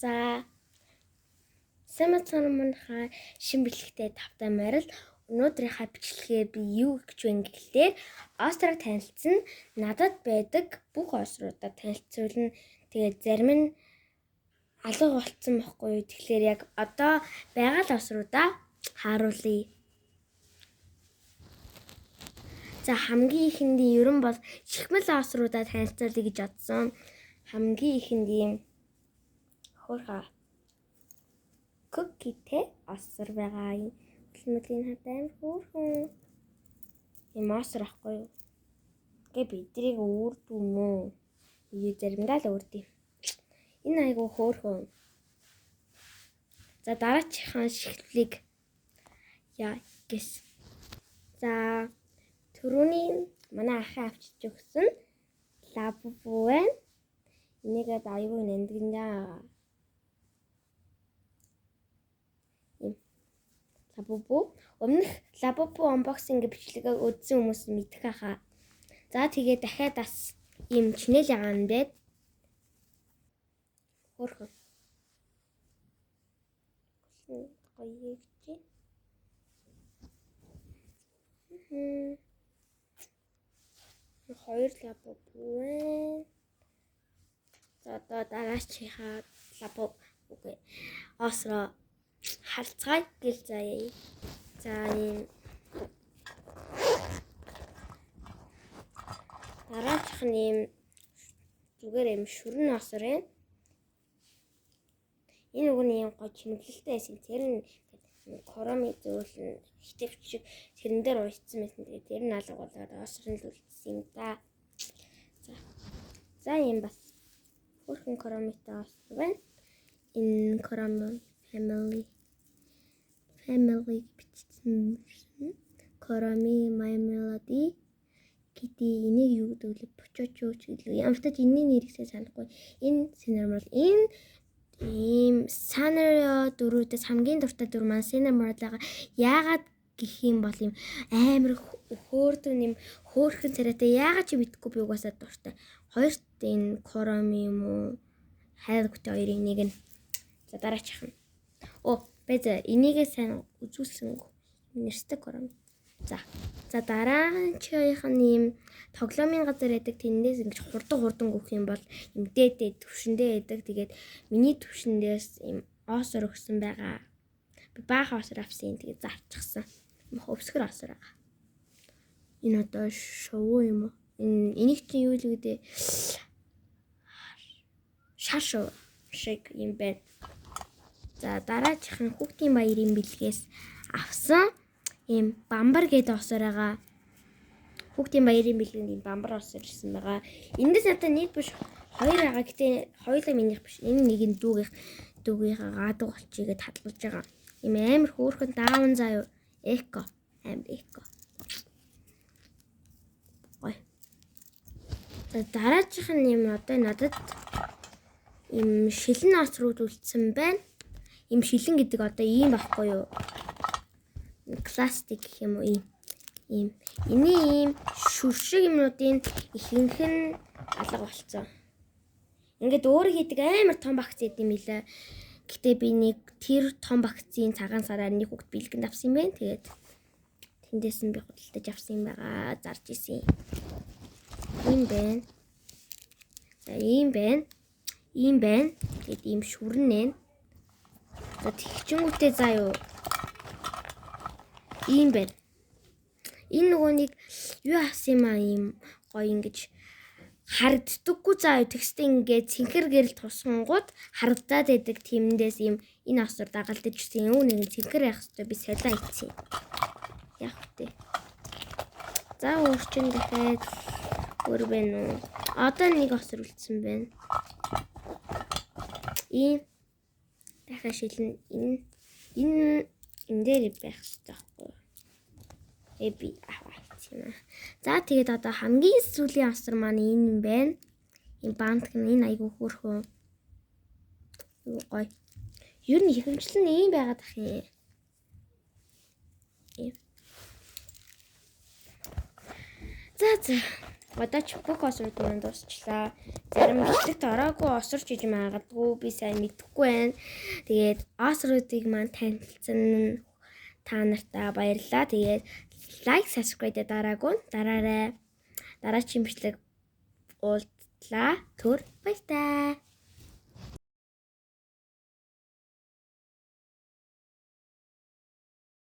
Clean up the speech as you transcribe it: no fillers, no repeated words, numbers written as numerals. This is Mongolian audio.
За Самцанмынхаа шин бэлэгтэй тавтай морил өнөөдрийнхаа бичлэгээ би юу гэж вэ гэхлээр Острог танилцсан надад байдаг бүх осруудаа танилцуулна. Тэгээд зарим нь алга болцсон байхгүй юу. Тэгэхээр яг одоо байгаа л осруудаа харуулъя. За хамгийн ихэндээ ерөн бол чихмэл осруудаа танилцуулъя гэж бодсон. Хамгийн ихэндээ хөөрхөн cookie-тэй осор байгаа юм. Хэлмэлийн хатайм хөөрхөн юм осор ахгүй юу. Гэ бидрийг өөрдөв мөө. Заримдаа л өөрдөв. Энэ айгу хөөрхөн. За дараачихын шихлэлийг яа гэс. За түрүүний манай ахын авчиж өгсөн лабубу байна. Энийгээд аюу нандинаа. Лабубу. Өмнөх лабубу unboxing бичлэгээ үзсэн хүмүүс мэдэх хаа. За тэгээ дахиад бас ийм чинэл ягаан байд. Хөрхөн. Гоё гэж. Хоёр лабубу. За одоо дараачихаа лабубу үгүй. Осро харцгай гэл заяа. За ийм дараачих нь ийм зүгээр юм шүрэн осор байна. Энэ үг нь ийм гоё чимэглэлтэй байсан. Тэр нь короми зөөлн хитвч тэрэн дээр уйцсан байсан. Тэгээд тэр нь алга болоод осрын л үлдсэн юм да. За ийм бас хөрхөн коромитой осор байна. Энэ короми family бичсэн. Короми my melody гэдэг энийг юу гэдэг вэ? Бочочооч гэдэг. Ямар ч энэний нэрийг санахгүй. Энэ Cinnamoroll энэ ийм Sanrio дөрүүдээс хамгийн дуртай дүр маань Cinnamoroll байгаа. Яагаад гэх юм бол юм амар хөөрдөн юм хөөрхөн царайтай яагаад ч мэдэхгүй би угаасаа дуртай. Хоёрт энэ короми юм уу? Хайргүйтэй хоёрын нэг нь. За дараачих нь. Бэзэ энийгээ сайн үзүүлсэн нэрстэй короми. За дараачих нь ийм тоглоомын газар байдаг тэндээс ингэж хурдан гүөх юм бол юм дээдээ төвшөндөө байдаг. Тэгээд миний төвшөндөөс ийм осор өгсөн байгаа. Би баахан осор авсан. Тэгээд зарчихсан. Өвсгөр осор байгаа. Энэ одоо шоу юм уу? Энийг чинь юу л гэдэг шар шоу шиг юм байна. За дараачих нь хүүхдийн баярын бэлгээс авсан ийм бамбар гэдэг осор байгаа. Хүүхдийн баярын бэлгэнд ийм бамбар осор ирсэн байгаа. Эндээс надад нэг биш хоёр байгаа. Гэтэ хоёулаа минийх биш. Энэ нэг нь дүүгийнхаа гадаг болчихгээд хадлуулж байгаа. Ийм амар хөөрхөн даун заа юу. Эко. Амар эко. Ой. За дараачих нь ийм одоо надад ийм шилэн осрууд үлдсэн байна. Ийм шилэн гэдэг одоо ийм байхгүй юу? Пластик гэх юм уу ийм. Эний ийм шүршиг юмнуудын ихэнх нь алга болцсон. Ингээд өөр хийдэг амар том багц идэм билээ. Гэтэ би нэг тэр том багцын цагаан сараар нэг хүүхд бэлгэнд авсан юм байна. Тэгээд тэндээс нь би худалдаж авсан юм байгаа. Зарж исэн. Ийм байна. За ийм байна. Ийм байна. Тэгээд ийм шүрэн нэ. За тэгчингүүтээ заа юу. Ийм байна. Энэ нөгөө нэг юу авсан юм аа ийм гоё ингэж харагддаггүй заа юу. Тэгстэй ингээд цэнхэр гэрэл тусгангууд харагдаад байдаг тиймдээс ийм энэ осор дагалдаж ирсэн. Юу нэг цэнхэр явах хэрэгтэй би солио ицсэн. Яг үтэй. За өөрчн дахиад өөр байна уу? Одоо нэг осор үлдсэн байна. Ийм дахиад шилэн энэ дээр байх хэрэгтэй байхгүй юу? Би аваад. За тэгээд одоо хамгийн сүүлийн осор маань энэ юм байна. Энэ бантг нь энэ айгүй хөөрхөн. Гоё. Ер нь ихэмжлэн ийм байгаад ах юм. За. Одоо ч бүх осрууд маань дуусчлаа. Зарим бичлэгт ороогүй осрч иж магадгүй би сайн мэдэхгүй байна. Тэгээд осруудыг маань танилцсан та нартай баярлалаа. Тэгээд лайк, subscribe дараагүй дараарай. Дараагийн бичлэг уулзлаа. Түр баяртай.